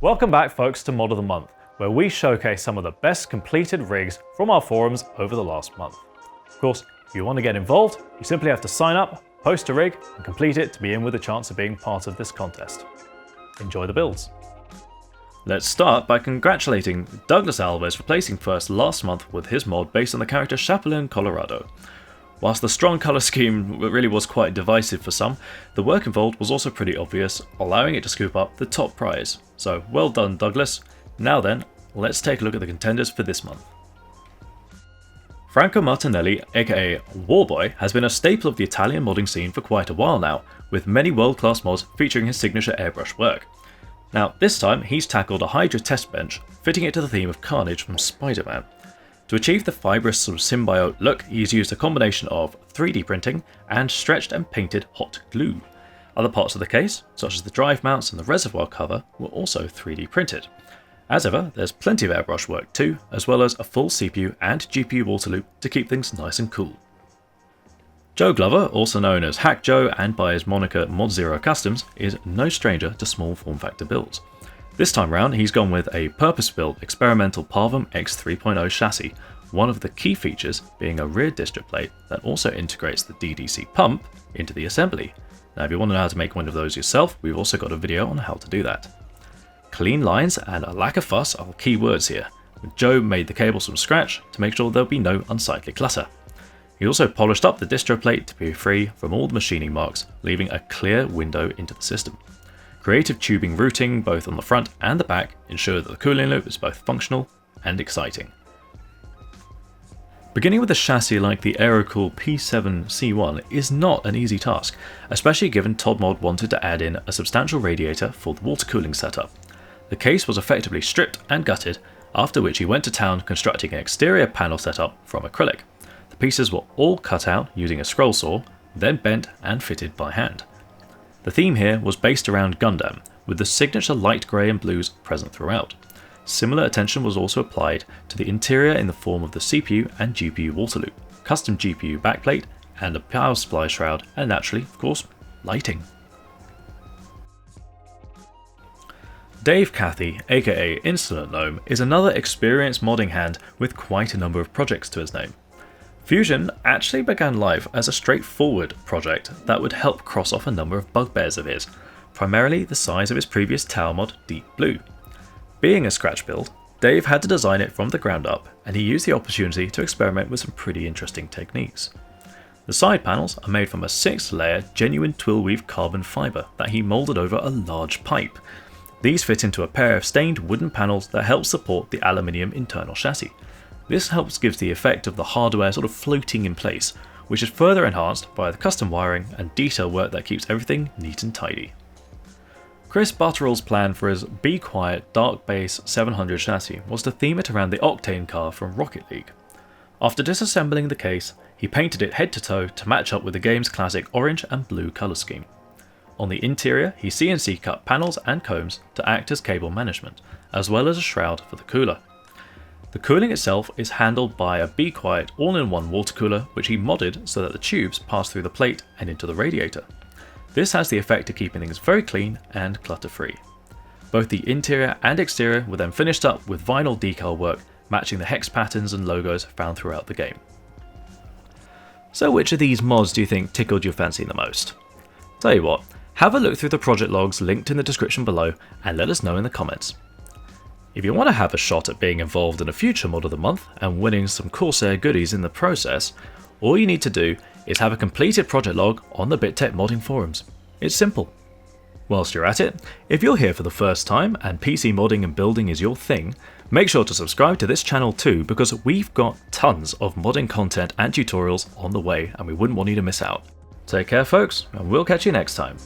Welcome back folks to Mod of the Month, where we showcase some of the best completed rigs from our forums over the last month. Of course, if you want to get involved, you simply have to sign up, post a rig, and complete it to be in with a chance of being part of this contest. Enjoy the builds. Let's start by congratulating Douglas Alves for placing first last month with his mod based on the character Chapelin Colorado. Whilst the strong colour scheme really was quite divisive for some, the work involved was also pretty obvious, allowing it to scoop up the top prize. So well done Douglas. Now then, let's take a look at the contenders for this month. Franco Martinelli, aka Warboy, has been a staple of the Italian modding scene for quite a while now, with many world-class mods featuring his signature airbrush work. Now this time he's tackled a Hydra test bench, fitting it to the theme of Carnage from Spider-Man. To achieve the fibrous sort of symbiote look, he's used a combination of 3D printing and stretched and painted hot glue. Other parts of the case, such as the drive mounts and the reservoir cover, were also 3D printed. As ever, there's plenty of airbrush work too, as well as a full CPU and GPU water loop to keep things nice and cool. Joe Glover, also known as Hack Joe and by his moniker Mod Zero Customs, is no stranger to small form factor builds. This time round, he's gone with a purpose-built experimental Parvum X30 chassis, one of the key features being a rear distro plate that also integrates the DDC pump into the assembly. Now if you want to know how to make one of those yourself, we've also got a video on how to do that. Clean lines and a lack of fuss are key words here. Joe made the cables from scratch to make sure there'll be no unsightly clutter. He also polished up the distro plate to be free from all the machining marks, leaving a clear window into the system. Creative tubing routing both on the front and the back ensure that the cooling loop is both functional and exciting. Beginning with a chassis like the Aerocool P7C1 is not an easy task, especially given TodMod wanted to add in a substantial radiator for the water cooling setup. The case was effectively stripped and gutted, after which he went to town constructing an exterior panel setup from acrylic. The pieces were all cut out using a scroll saw, then bent and fitted by hand. The theme here was based around Gundam, with the signature light grey and blues present throughout. Similar attention was also applied to the interior in the form of the CPU and GPU water loop, custom GPU backplate, and a power supply shroud, and naturally, of course, lighting. Dave Cathy, aka Insolent Gnome, is another experienced modding hand with quite a number of projects to his name. Fusion actually began life as a straightforward project that would help cross off a number of bugbears of his, primarily the size of his previous tower mod Deep Blue. Being a scratch build, Dave had to design it from the ground up, and he used the opportunity to experiment with some pretty interesting techniques. The side panels are made from a 6-layer genuine twill-weave carbon fibre that he moulded over a large pipe. These fit into a pair of stained wooden panels that help support the aluminium internal chassis. This helps give the effect of the hardware sort of floating in place, which is further enhanced by the custom wiring and detail work that keeps everything neat and tidy. Chris Butterall's plan for his Be Quiet Dark Base 700 chassis was to theme it around the Octane car from Rocket League. After disassembling the case, he painted it head to toe to match up with the game's classic orange and blue colour scheme. On the interior, he CNC cut panels and combs to act as cable management, as well as a shroud for the cooler. The cooling itself is handled by a Be Quiet all-in-one water cooler, which he modded so that the tubes pass through the plate and into the radiator. This has the effect of keeping things very clean and clutter-free. Both the interior and exterior were then finished up with vinyl decal work matching the hex patterns and logos found throughout the game. So which of these mods do you think tickled your fancy the most? Tell you what, have a look through the project logs linked in the description below and let us know in the comments. If you want to have a shot at being involved in a future mod of the month and winning some Corsair goodies in the process, all you need to do is have a completed project log on the BitTech modding forums. It's simple. Whilst you're at it, if you're here for the first time and PC modding and building is your thing, make sure to subscribe to this channel too, because we've got tons of modding content and tutorials on the way and we wouldn't want you to miss out. Take care folks, and we'll catch you next time.